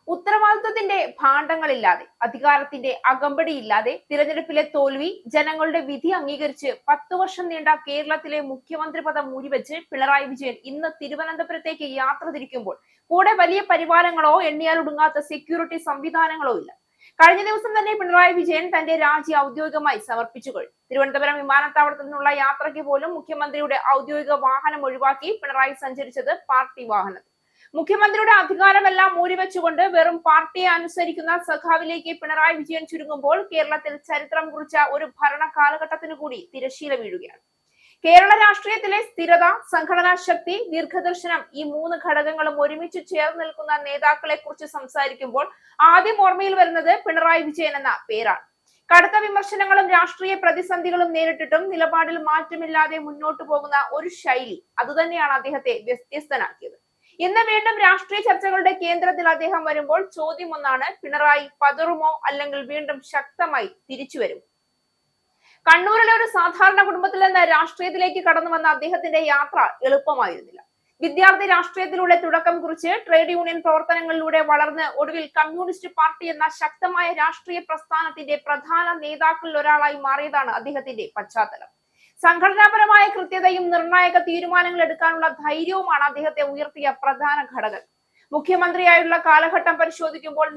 ഉത്തരവാദിത്വത്തിന്റെ ഭാണ്ഡങ്ങളില്ലാതെ, അധികാരത്തിന്റെ അകമ്പടിയില്ലാതെ തിരഞ്ഞെടുപ്പിലെ തോൽവി ജനങ്ങളുടെ വിധി അംഗീകരിച്ച് 10 വർഷം നീണ്ട കേരളത്തിലെ മുഖ്യമന്ത്രി പദം മൂടിവെച്ച് പിണറായി വിജയൻ ഇന്ന് തിരുവനന്തപുരത്തേക്ക് യാത്ര തിരിക്കുമ്പോൾ കൂടെ വലിയ പരിവാരങ്ങളോ എണ്ണിയാലൊടുങ്ങാത്ത സെക്യൂരിറ്റി സംവിധാനങ്ങളോ ഇല്ല. കഴിഞ്ഞ ദിവസം തന്നെ പിണറായി വിജയൻ തന്റെ രാജി ഔദ്യോഗികമായി സമർപ്പിച്ചു കഴിഞ്ഞു. തിരുവനന്തപുരം വിമാനത്താവളത്തിൽ നിന്നുള്ള യാത്രയ്ക്ക് പോലും മുഖ്യമന്ത്രിയുടെ ഔദ്യോഗിക വാഹനം ഒഴിവാക്കി പിണറായി സഞ്ചരിച്ചത് പാർട്ടി വാഹനത്തിൽ. മുഖ്യമന്ത്രിയുടെ അധികാരമെല്ലാം മൂടിവെച്ചുകൊണ്ട് വെറും പാർട്ടിയെ അനുസരിക്കുന്ന സഖാവിലേക്ക് പിണറായി വിജയൻ ചുരുങ്ങുമ്പോൾ കേരളത്തിൽ ചരിത്രം കുറിച്ച ഒരു ഭരണ കാലഘട്ടത്തിനു കൂടി തിരശ്ശീല വീഴുകയാണ്. കേരള രാഷ്ട്രീയത്തിലെ സ്ഥിരത, സംഘടനാ ശക്തി, ദീർഘദർശനം, ഈ 3 ഘടകങ്ങളും ഒരുമിച്ച് ചേർന്ന് നിൽക്കുന്ന നേതാക്കളെ കുറിച്ച് സംസാരിക്കുമ്പോൾ ആദ്യം ഓർമ്മയിൽ വരുന്നത് പിണറായി വിജയൻ എന്ന പേരാണ്. കടുത്ത വിമർശനങ്ങളും രാഷ്ട്രീയ പ്രതിസന്ധികളും നേരിട്ടിട്ടും നിലപാടിൽ മാറ്റമില്ലാതെ മുന്നോട്ട് പോകുന്ന ഒരു ശൈലി, അതുതന്നെയാണ് അദ്ദേഹത്തെ വ്യത്യസ്തനാക്കിയത്. ഇന്ന് വീണ്ടും രാഷ്ട്രീയ ചർച്ചകളുടെ കേന്ദ്രത്തിൽ അദ്ദേഹം വരുമ്പോൾ ചോദ്യം ഒന്നാണ്: പിണറായി പതറുമോ, അല്ലെങ്കിൽ വീണ്ടും ശക്തമായി തിരിച്ചു വരും? കണ്ണൂരിലെ ഒരു സാധാരണ കുടുംബത്തിൽ നിന്ന് രാഷ്ട്രീയത്തിലേക്ക് കടന്നു വന്ന അദ്ദേഹത്തിന്റെ യാത്ര എളുപ്പമായിരുന്നില്ല. വിദ്യാർത്ഥി രാഷ്ട്രീയത്തിലൂടെ തുടക്കം കുറിച്ച് ട്രേഡ് യൂണിയൻ പ്രവർത്തനങ്ങളിലൂടെ വളർന്ന് ഒടുവിൽ കമ്മ്യൂണിസ്റ്റ് പാർട്ടി എന്ന ശക്തമായ രാഷ്ട്രീയ പ്രസ്ഥാനത്തിന്റെ പ്രധാന നേതാക്കളിൽ ഒരാളായി മാറിയതാണ് അദ്ദേഹത്തിന്റെ പശ്ചാത്തലം. സംഘടനാപരമായ കൃത്യതയും നിർണായക തീരുമാനങ്ങൾ എടുക്കാനുള്ള ധൈര്യവുമാണ് അദ്ദേഹത്തെ ഉയർത്തിയ പ്രധാന ഘടകം. മുഖ്യമന്ത്രിയായുള്ള കാലഘട്ടം പരിശോധിക്കുമ്പോൾ